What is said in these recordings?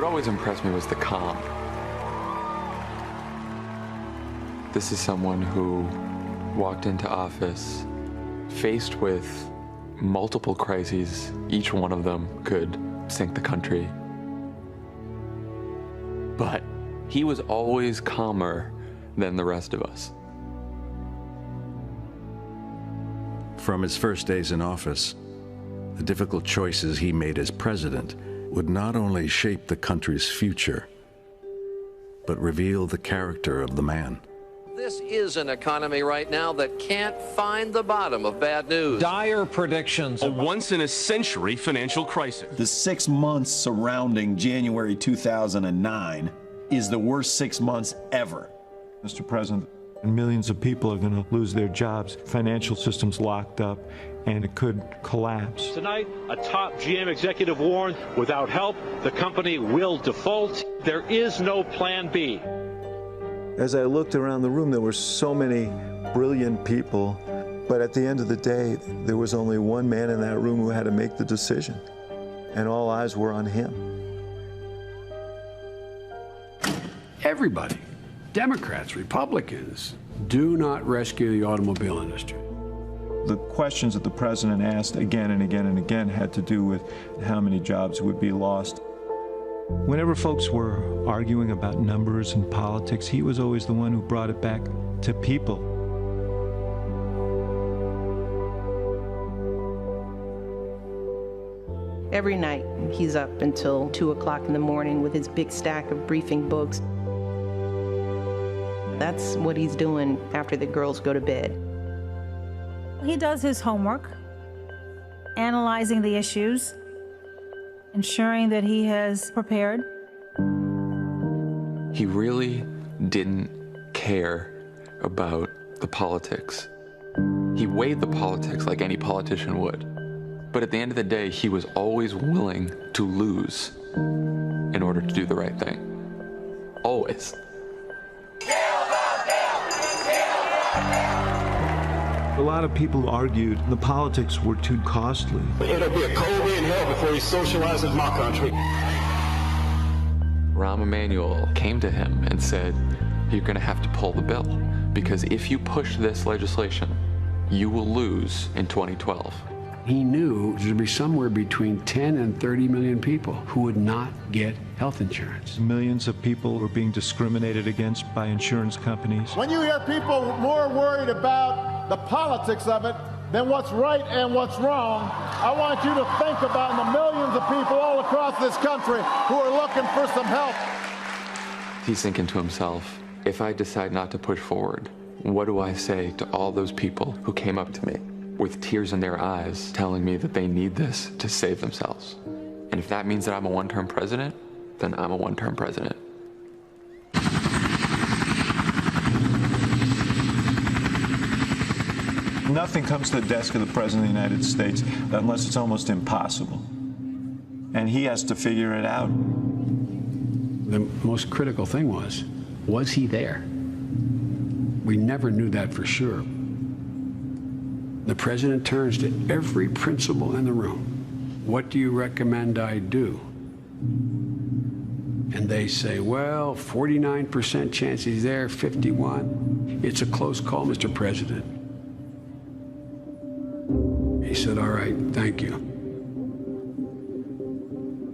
What always impressed me was the calm. This is someone who walked into office faced with multiple crises. Each one of them could sink the country. But he was always calmer than the rest of us. From his first days in office, the difficult choices he made as president would not only shape the country's future, but reveal the character of the man. This is an economy right now that can't find the bottom of bad news. Dire predictions. A once-in-a-century financial crisis. The 6 months surrounding January 2009 is the worst 6 months ever. Mr. President, millions of people are going to lose their jobs, financial systems locked up, and it could collapse. Tonight, a top GM executive warned, without help, the company will default. There is no plan B. As I looked around the room, there were so many brilliant people, but at the end of the day, there was only one man in that room who had to make the decision, and all eyes were on him. Everybody, Democrats, Republicans, do not rescue the automobile industry. The questions that the president asked again and again and again had to do with how many jobs would be lost. Whenever folks were arguing about numbers and politics, he was always the one who brought it back to people. Every night, he's up until 2 o'clock in the morning with his big stack of briefing books. That's what he's doing after the girls go to bed. He does his homework, analyzing the issues, ensuring that he has prepared. He really didn't care about the politics. He weighed the politics like any politician would. But at the end of the day, he was always willing to lose in order to do the right thing. Always. A lot of people argued the politics were too costly. It'll be a cold day in hell before he socializes my country. Rahm Emanuel came to him and said, you're going to have to pull the bill, because if you push this legislation, you will lose in 2012. He knew there'd be somewhere between 10 and 30 million people who would not get health insurance. Millions of people were being discriminated against by insurance companies. When you hear people more worried about the politics of it than what's right and what's wrong, I want you to think about the millions of people all across this country who are looking for some help. He's thinking to himself, if I decide not to push forward, what do I say to all those people who came up to me with tears in their eyes telling me that they need this to save themselves? And if that means that I'm a one-term president, then I'm a one-term president. Nothing comes to the desk of the President of the United States unless it's almost impossible. And he has to figure it out. The most critical thing was he there? We never knew that for sure. The president turns to every principal in the room. What do you recommend I do? And they say, well, 49% chance he's there, 51. It's a close call, Mr. President. He said, all right, thank you.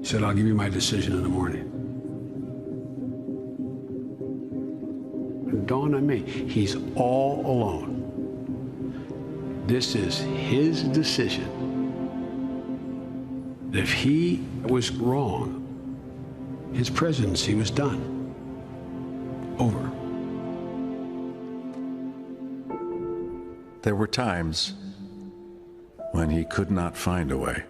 He said, I'll give you my decision in the morning. It dawned on me, he's all alone. This is his decision. If he was wrong, his presidency was done. Over. There were times when he could not find a way.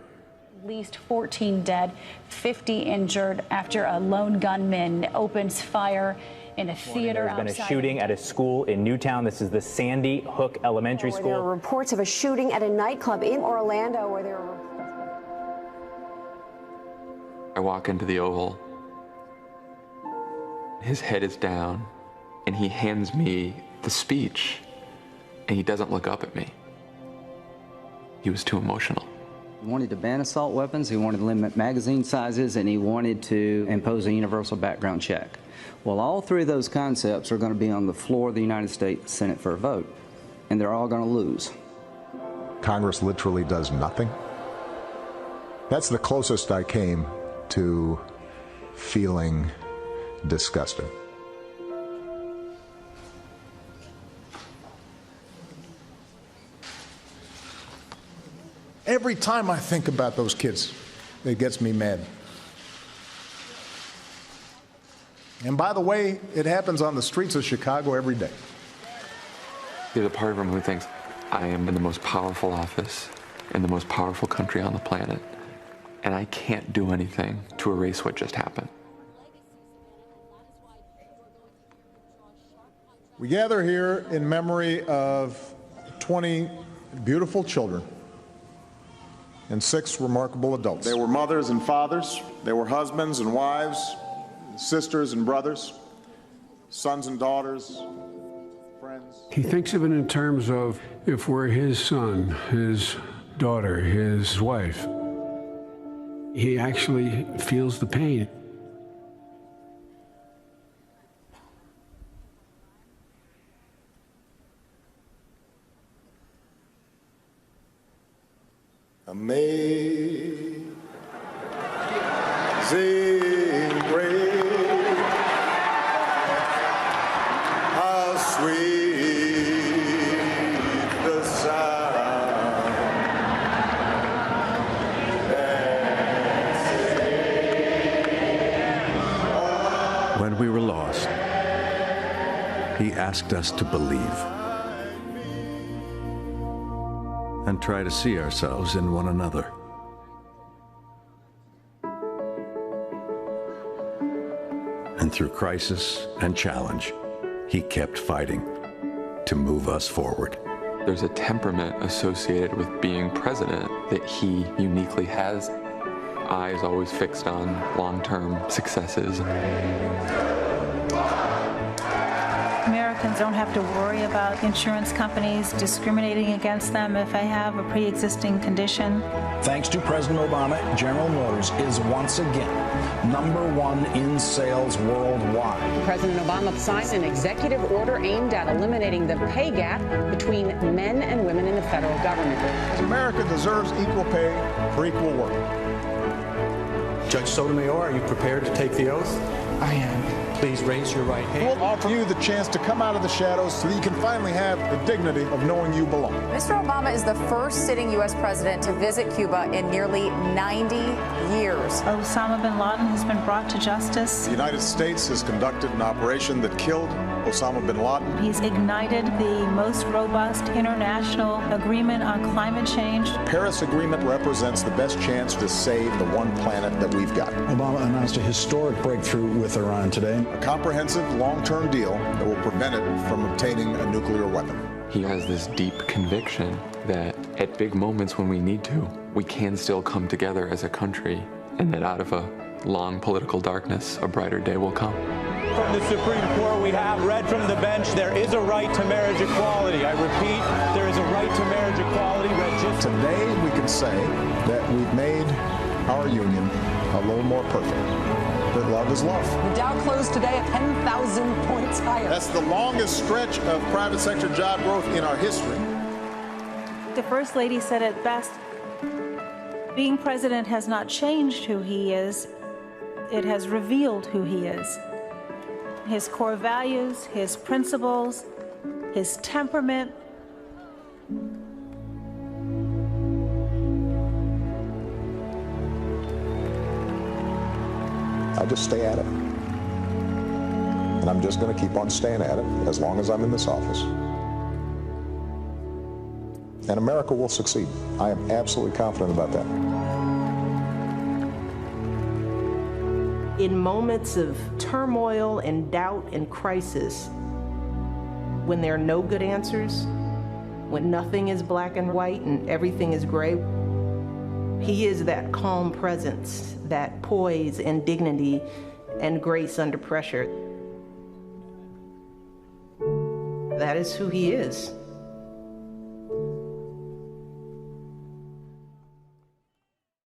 At least 14 dead, 50 injured after a lone gunman opens fire in a theater outside. There's been a shooting at a school in Newtown. This is the Sandy Hook Elementary School. There are reports of a shooting at a nightclub in Orlando where there were... I walk into the Oval. His head is down, and he hands me the speech, and he doesn't look up at me. He was too emotional. He wanted to ban assault weapons, he wanted to limit magazine sizes, and he wanted to impose a universal background check. Well, all three of those concepts are going to be on the floor of the United States Senate for a vote, and they're all going to lose. Congress literally does nothing. That's the closest I came to feeling disgusted. Every time I think about those kids, it gets me mad. And by the way, it happens on the streets of Chicago every day. There's a part of him who thinks, I am in the most powerful office in the most powerful country on the planet, and I can't do anything to erase what just happened. We gather here in memory of 20 beautiful children and 6 remarkable adults. They were mothers and fathers. They were husbands and wives, sisters and brothers, sons and daughters, friends. He thinks of it in terms of if we're his son, his daughter, his wife. He actually feels the pain. Amazing grace, how sweet the sound that saved. When we were lost, he asked us to believe and try to see ourselves in one another. And through crisis and challenge, he kept fighting to move us forward. There's a temperament associated with being president that he uniquely has. Eyes always fixed on long-term successes. Americans don't have to worry about insurance companies discriminating against them if they have a pre-existing condition. Thanks to President Obama, General Motors is once again #1 in sales worldwide. President Obama signed an executive order aimed at eliminating the pay gap between men and women in the federal government. America deserves equal pay for equal work. Judge Sotomayor, are you prepared to take the oath? I am. Please raise your right hand. We'll offer you the chance to come out of the shadows so that you can finally have the dignity of knowing you belong. Mr. Obama is the first sitting U.S. president to visit Cuba in nearly 90 years. Osama bin Laden has been brought to justice. The United States has conducted an operation that killed Osama bin Laden. He's ignited the most robust international agreement on climate change. The Paris Agreement represents the best chance to save the one planet that we've got. Obama announced a historic breakthrough with Iran today. A comprehensive, long-term deal that will prevent it from obtaining a nuclear weapon. He has this deep conviction that at big moments when we need to, we can still come together as a country, and that out of a long political darkness, a brighter day will come. From the Supreme Court, we have read from the bench, there is a right to marriage equality. I repeat, there is a right to marriage equality. Today, we can say that we've made our union a little more perfect. That love is love. The Dow closed today at 10,000 points higher. That's the longest stretch of private sector job growth in our history. The First Lady said it best, being president has not changed who he is, it has revealed who he is. His core values, his principles, his temperament. I just stay at it. And I'm just going to keep on staying at it as long as I'm in this office. And America will succeed. I am absolutely confident about that. In moments of turmoil and doubt and crisis, when there are no good answers, when nothing is black and white and everything is gray, he is that calm presence, that poise and dignity and grace under pressure. That is who he is.